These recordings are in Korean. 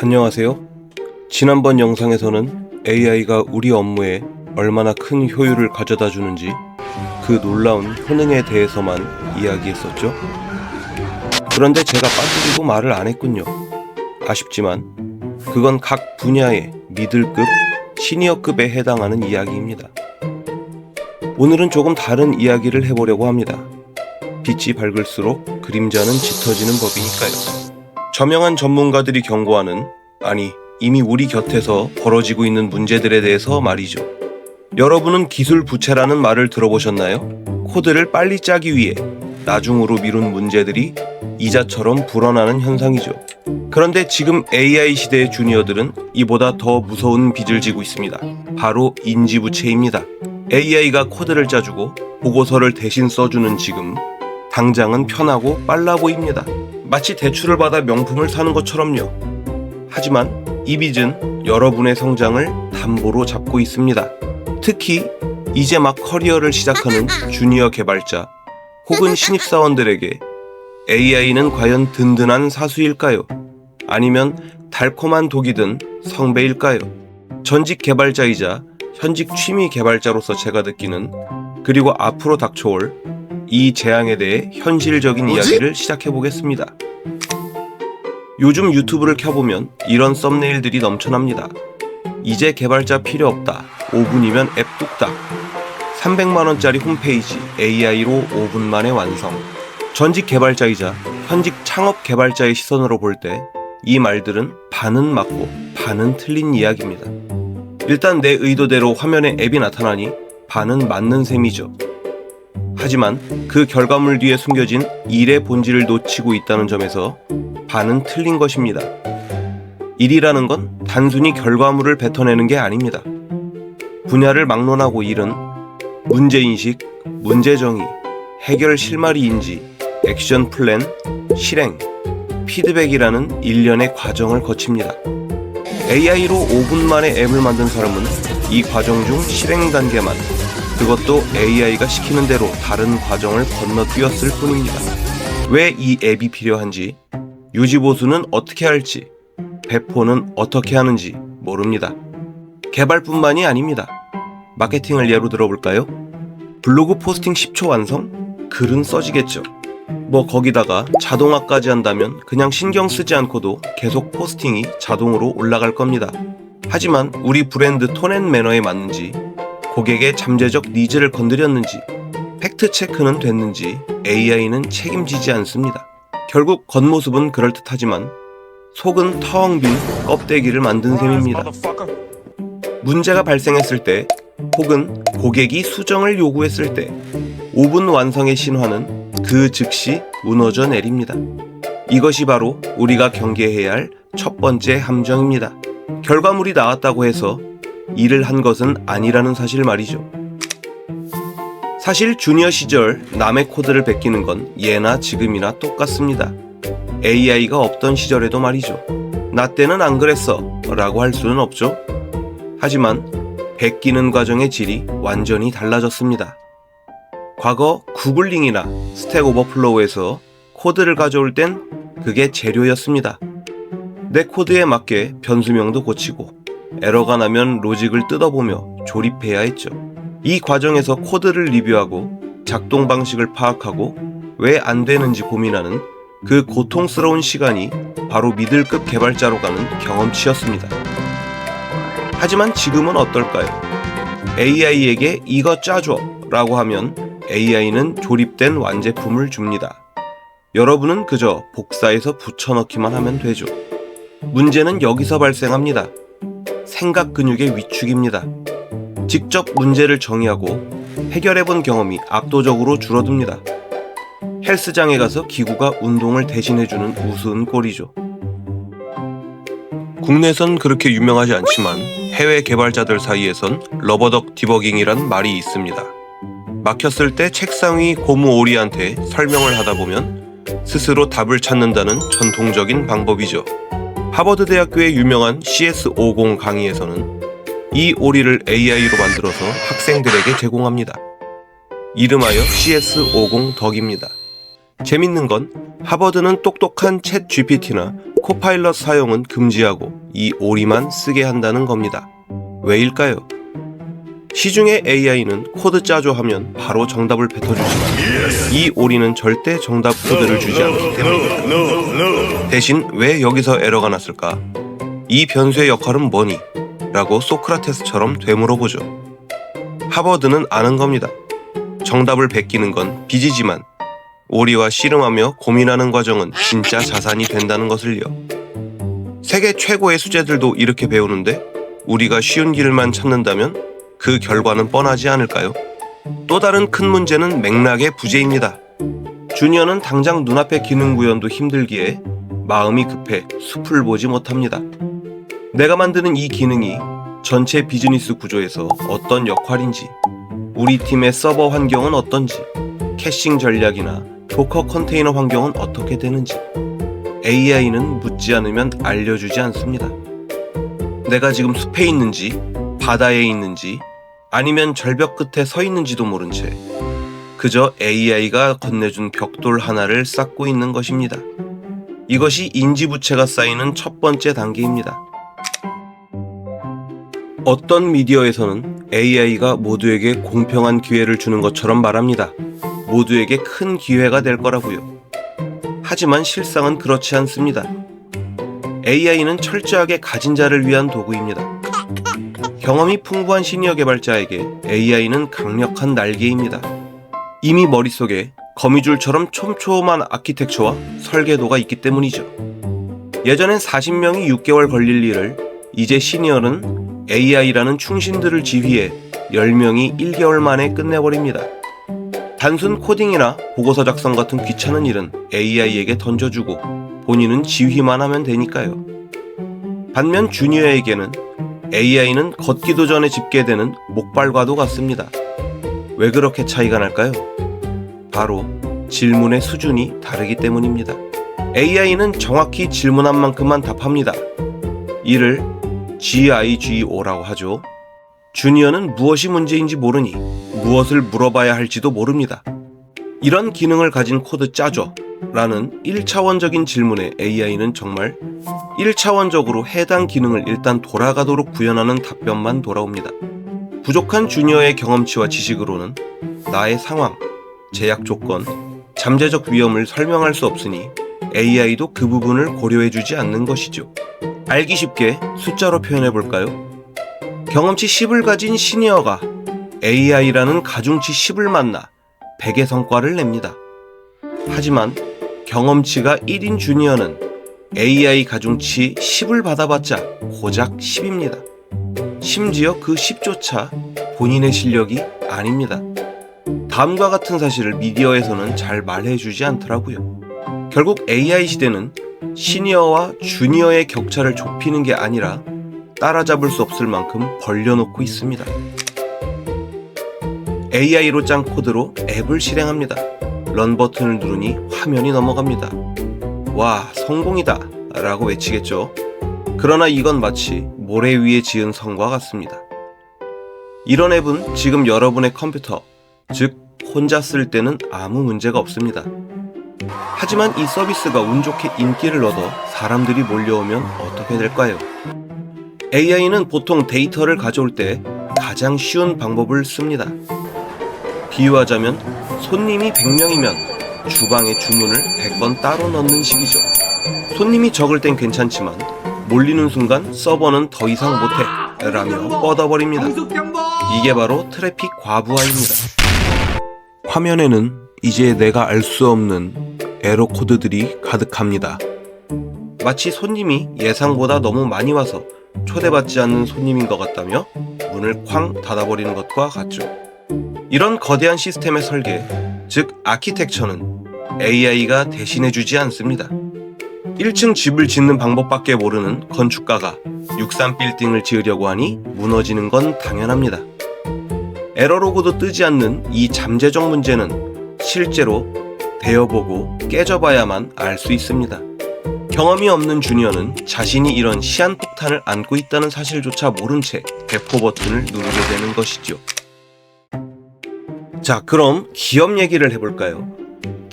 안녕하세요. 지난번 영상에서는 AI가 우리 업무에 얼마나 큰 효율을 가져다 주는지 그 놀라운 효능에 대해서만 이야기했었죠. 그런데 제가 빠뜨리고 말을 안 했군요. 아쉽지만 그건 각 분야의 미들급, 시니어급에 해당하는 이야기입니다. 오늘은 조금 다른 이야기를 해보려고 합니다. 빛이 밝을수록 그림자는 짙어지는 법이니까요. 저명한 전문가들이 경고하는, 아니 이미 우리 곁에서 벌어지고 있는 문제들에 대해서 말이죠. 여러분은 기술 부채라는 말을 들어보셨나요? 코드를 빨리 짜기 위해 나중으로 미룬 문제들이 이자처럼 불어나는 현상이죠. 그런데 지금 AI 시대의 주니어들은 이보다 더 무서운 빚을 지고 있습니다. 바로 인지부채입니다. AI가 코드를 짜주고 보고서를 대신 써주는 지금, 당장은 편하고 빨라 보입니다. 마치 대출을 받아 명품을 사는 것처럼요. 하지만 이 빚은 여러분의 성장을 담보로 잡고 있습니다. 특히 이제 막 커리어를 시작하는 주니어 개발자 혹은 신입사원들에게 AI는 과연 든든한 사수일까요? 아니면 달콤한 독이 든 성배일까요? 전직 개발자이자 현직 취미 개발자로서 제가 느끼는, 그리고 앞으로 닥쳐올 이 재앙에 대해 현실적인 이야기를 시작해보겠습니다. 요즘 유튜브를 켜보면 이런 썸네일들이 넘쳐납니다. 이제 개발자 필요 없다. 5분이면 앱 뚝딱. 300만원짜리 홈페이지 AI로 5분 만에 완성. 전직 개발자이자 현직 창업 개발자의 시선으로 볼 때 이 말들은 반은 맞고 반은 틀린 이야기입니다. 일단 내 의도대로 화면에 앱이 나타나니 반은 맞는 셈이죠. 하지만 그 결과물 뒤에 숨겨진 일의 본질을 놓치고 있다는 점에서 반은 틀린 것입니다. 일이라는 건 단순히 결과물을 뱉어내는 게 아닙니다. 분야를 막론하고 일은 문제인식, 문제정의, 해결 실마리 인지, 액션 플랜, 실행, 피드백이라는 일련의 과정을 거칩니다. AI로 5분 만에 앱을 만든 사람은 이 과정 중 실행 단계만, 그것도 AI가 시키는 대로 다른 과정을 건너뛰었을 뿐입니다. 왜 이 앱이 필요한지, 유지보수는 어떻게 할지, 배포는 어떻게 하는지 모릅니다. 개발뿐만이 아닙니다. 마케팅을 예로 들어볼까요? 블로그 포스팅 10초 완성? 글은 써지겠죠. 거기다가 자동화까지 한다면 그냥 신경 쓰지 않고도 계속 포스팅이 자동으로 올라갈 겁니다. 하지만 우리 브랜드 톤 앤 매너에 맞는지, 고객의 잠재적 니즈를 건드렸는지, 팩트 체크는 됐는지 AI는 책임지지 않습니다. 결국 겉모습은 그럴듯하지만 속은 텅 빈 껍데기를 만든 셈입니다. 문제가 발생했을 때, 혹은 고객이 수정을 요구했을 때 5분 완성의 신화는 그 즉시 무너져 내립니다. 이것이 바로 우리가 경계해야 할 첫 번째 함정입니다. 결과물이 나왔다고 해서 일을 한 것은 아니라는 사실 말이죠. 사실 주니어 시절 남의 코드를 베끼는 건 예나 지금이나 똑같습니다. AI가 없던 시절에도 말이죠. 나 때는 안 그랬어 라고 할 수는 없죠. 하지만 베끼는 과정의 질이 완전히 달라졌습니다. 과거 구글링이나 스택 오버플로우에서 코드를 가져올 땐 그게 재료였습니다. 내 코드에 맞게 변수명도 고치고 에러가 나면 로직을 뜯어보며 조립해야 했죠. 이 과정에서 코드를 리뷰하고 작동 방식을 파악하고 왜 안 되는지 고민하는 그 고통스러운 시간이 바로 미들급 개발자로 가는 경험치였습니다. 하지만 지금은 어떨까요? AI에게 이거 짜줘 라고 하면 AI는 조립된 완제품을 줍니다. 여러분은 그저 복사해서 붙여넣기만 하면 되죠. 문제는 여기서 발생합니다. 생각 근육의 위축입니다. 직접 문제를 정의하고 해결해본 경험이 압도적으로 줄어듭니다. 헬스장에 가서 기구가 운동을 대신해주는 우스운 꼴이죠. 국내선 그렇게 유명하지 않지만 해외 개발자들 사이에선 러버덕 디버깅이란 말이 있습니다. 막혔을 때 책상 위 고무 오리한테 설명을 하다 보면 스스로 답을 찾는다는 전통적인 방법이죠. 하버드 대학교의 유명한 CS50 강의에서는 이 오리를 AI로 만들어서 학생들에게 제공합니다. 이름하여 CS50 덕입니다. 재밌는 건 하버드는 똑똑한 챗 GPT나 코파일럿 사용은 금지하고 이 오리만 쓰게 한다는 겁니다. 왜일까요? 시중의 AI는 코드 짜줘 하면 바로 정답을 뱉어주지만 이 오리는 절대 정답 코드를 주지 않기 때문입니다. 대신 왜 여기서 에러가 났을까? 이 변수의 역할은 뭐니? 라고 소크라테스처럼 되물어보죠. 하버드는 아는 겁니다. 정답을 베끼는 건 빚이지만 오리와 씨름하며 고민하는 과정은 진짜 자산이 된다는 것을요. 세계 최고의 수재들도 이렇게 배우는데 우리가 쉬운 길만 찾는다면 그 결과는 뻔하지 않을까요? 또 다른 큰 문제는 맥락의 부재입니다. 주니어는 당장 눈앞의 기능 구현도 힘들기에 마음이 급해 숲을 보지 못합니다. 내가 만드는 이 기능이 전체 비즈니스 구조에서 어떤 역할인지, 우리 팀의 서버 환경은 어떤지, 캐싱 전략이나 도커 컨테이너 환경은 어떻게 되는지 AI는 묻지 않으면 알려주지 않습니다. 내가 지금 숲에 있는지, 바다에 있는지, 아니면 절벽 끝에 서 있는지도 모른 채 그저 AI가 건네준 벽돌 하나를 쌓고 있는 것입니다. 이것이 인지부채가 쌓이는 첫 번째 단계입니다. 어떤 미디어에서는 AI가 모두에게 공평한 기회를 주는 것처럼 말합니다. 모두에게 큰 기회가 될 거라고요. 하지만 실상은 그렇지 않습니다. AI는 철저하게 가진 자를 위한 도구입니다. 경험이 풍부한 시니어 개발자에게 AI는 강력한 날개입니다. 이미 머릿속에 거미줄처럼 촘촘한 아키텍처와 설계도가 있기 때문이죠. 예전엔 40명이 6개월 걸릴 일을 이제 시니어는 AI라는 충신들을 지휘해 10명이 1개월 만에 끝내버립니다. 단순 코딩이나 보고서 작성 같은 귀찮은 일은 AI에게 던져주고 본인은 지휘만 하면 되니까요. 반면 주니어에게는 AI는 걷기도 전에 집계되는 목발과도 같습니다. 왜 그렇게 차이가 날까요? 바로 질문의 수준이 다르기 때문입니다. AI는 정확히 질문한 만큼만 답합니다. 이를 GIGO라고 하죠. 주니어는 무엇이 문제인지 모르니 무엇을 물어봐야 할지도 모릅니다. 이런 기능을 가진 코드 짜줘 라는 1차원적인 질문에 AI는 정말 1차원적으로 해당 기능을 일단 돌아가도록 구현하는 답변만 돌아옵니다. 부족한 주니어의 경험치와 지식으로는 나의 상황, 제약 조건, 잠재적 위험을 설명할 수 없으니 AI도 그 부분을 고려해주지 않는 것이죠. 알기 쉽게 숫자로 표현해볼까요? 경험치 10을 가진 시니어가 AI라는 가중치 10을 만나 100의 성과를 냅니다. 하지만 경험치가 1인 주니어는 AI 가중치 10을 받아봤자 고작 10입니다. 심지어 그 10조차 본인의 실력이 아닙니다. 다음과 같은 사실을 미디어에서는 잘 말해주지 않더라고요. 결국 AI 시대는 시니어와 주니어의 격차를 좁히는 게 아니라 따라잡을 수 없을 만큼 벌려놓고 있습니다. AI로 짠 코드로 앱을 실행합니다. 런 버튼을 누르니 화면이 넘어갑니다. 와, 성공이다 라고 외치겠죠. 그러나 이건 마치 모래 위에 지은 성과 같습니다. 이런 앱은 지금 여러분의 컴퓨터, 즉 혼자 쓸 때는 아무 문제가 없습니다. 하지만 이 서비스가 운 좋게 인기를 얻어 사람들이 몰려오면 어떻게 될까요? AI는 보통 데이터를 가져올 때 가장 쉬운 방법을 씁니다. 비유하자면 손님이 100명이면 주방에 주문을 100번 따로 넣는 식이죠. 손님이 적을 땐 괜찮지만 몰리는 순간 서버는 더 이상 못해 라며 뻗어버립니다. 이게 바로 트래픽 과부하입니다. 화면에는 이제 내가 알 수 없는 에러 코드들이 가득합니다. 마치 손님이 예상보다 너무 많이 와서 초대받지 않는 손님인 것 같다며 문을 쾅 닫아버리는 것과 같죠. 이런 거대한 시스템의 설계, 즉 아키텍처는 AI가 대신해주지 않습니다. 1층 집을 짓는 방법밖에 모르는 건축가가 63빌딩을 지으려고 하니 무너지는 건 당연합니다. 에러로고도 뜨지 않는 이 잠재적 문제는 실제로 되어보고 깨져봐야만 알 수 있습니다. 경험이 없는 주니어는 자신이 이런 시한폭탄을 안고 있다는 사실조차 모른 채 배포 버튼을 누르게 되는 것이죠. 자, 그럼 기업 얘기를 해볼까요?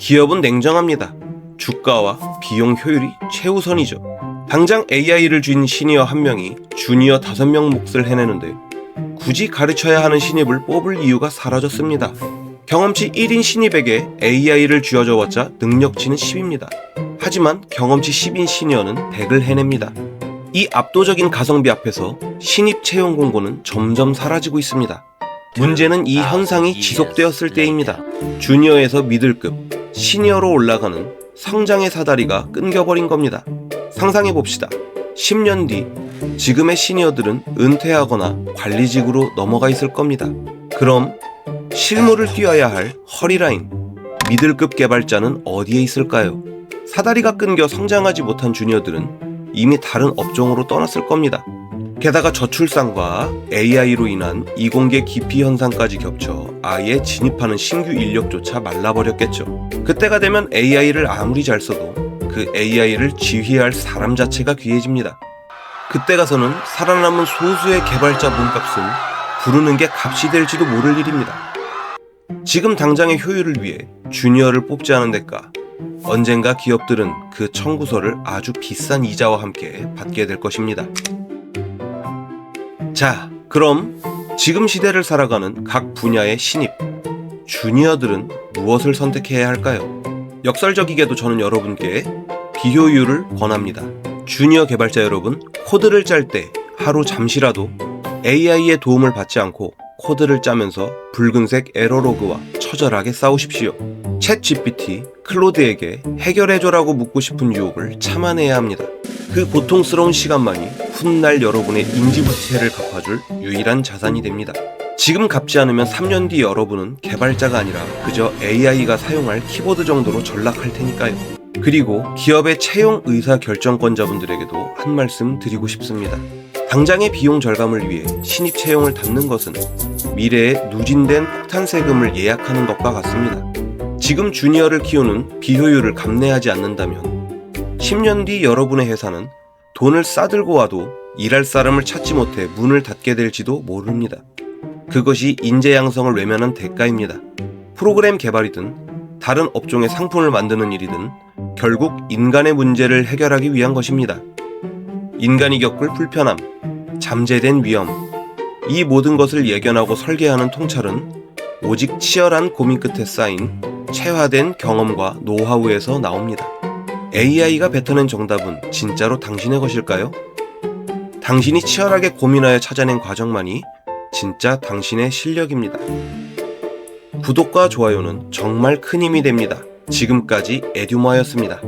기업은 냉정합니다. 주가와 비용 효율이 최우선이죠. 당장 AI를 쥔 시니어 1명이 주니어 5명 몫을 해내는데 굳이 가르쳐야 하는 신입을 뽑을 이유가 사라졌습니다. 경험치 1인 신입에게 AI를 쥐어줘봤자 능력치는 10입니다. 하지만 경험치 10인 시니어는 100을 해냅니다. 이 압도적인 가성비 앞에서 신입 채용 공고는 점점 사라지고 있습니다. 문제는 이 현상이 지속되었을 때입니다. 주니어에서 미들급, 시니어로 올라가는 성장의 사다리가 끊겨버린 겁니다. 상상해봅시다. 10년 뒤 지금의 시니어들은 은퇴하거나 관리직으로 넘어가 있을 겁니다. 그럼 실무를 뛰어야 할 허리라인, 미들급 개발자는 어디에 있을까요? 사다리가 끊겨 성장하지 못한 주니어들은 이미 다른 업종으로 떠났을 겁니다. 게다가 저출산과 AI로 인한 이공계 기피 현상까지 겹쳐 아예 진입하는 신규 인력조차 말라버렸겠죠. 그때가 되면 AI를 아무리 잘 써도 그 AI를 지휘할 사람 자체가 귀해집니다. 그때 가서는 살아남은 소수의 개발자 몸값은 부르는 게 값이 될지도 모를 일입니다. 지금 당장의 효율을 위해 주니어를 뽑지 않은 데까 언젠가 기업들은 그 청구서를 아주 비싼 이자와 함께 받게 될 것입니다. 자, 그럼 지금 시대를 살아가는 각 분야의 신입, 주니어들은 무엇을 선택해야 할까요? 역설적이게도 저는 여러분께 비효율을 권합니다. 주니어 개발자 여러분, 코드를 짤 때 하루 잠시라도 AI의 도움을 받지 않고 코드를 짜면서 붉은색 에러로그와 처절하게 싸우십시오. 챗 GPT, 클로드에게 해결해줘라고 묻고 싶은 유혹을 참아내야 합니다. 그 고통스러운 시간만이 훗날 여러분의 인지부채를 갚아줄 유일한 자산이 됩니다. 지금 갚지 않으면 3년 뒤 여러분은 개발자가 아니라 그저 AI가 사용할 키보드 정도로 전락할 테니까요. 그리고 기업의 채용 의사 결정권자분들에게도 한 말씀 드리고 싶습니다. 당장의 비용 절감을 위해 신입 채용을 담는 것은 미래에 누진된 폭탄 세금을 예약하는 것과 같습니다. 지금 주니어를 키우는 비효율을 감내하지 않는다면 10년 뒤 여러분의 회사는 돈을 싸들고 와도 일할 사람을 찾지 못해 문을 닫게 될지도 모릅니다. 그것이 인재 양성을 외면한 대가입니다. 프로그램 개발이든 다른 업종의 상품을 만드는 일이든 결국 인간의 문제를 해결하기 위한 것입니다. 인간이 겪을 불편함, 잠재된 위험, 이 모든 것을 예견하고 설계하는 통찰은 오직 치열한 고민 끝에 쌓인 체화된 경험과 노하우에서 나옵니다. AI가 뱉어낸 정답은 진짜로 당신의 것일까요? 당신이 치열하게 고민하여 찾아낸 과정만이 진짜 당신의 실력입니다. 구독과 좋아요는 정말 큰 힘이 됩니다. 지금까지 에듀머였습니다.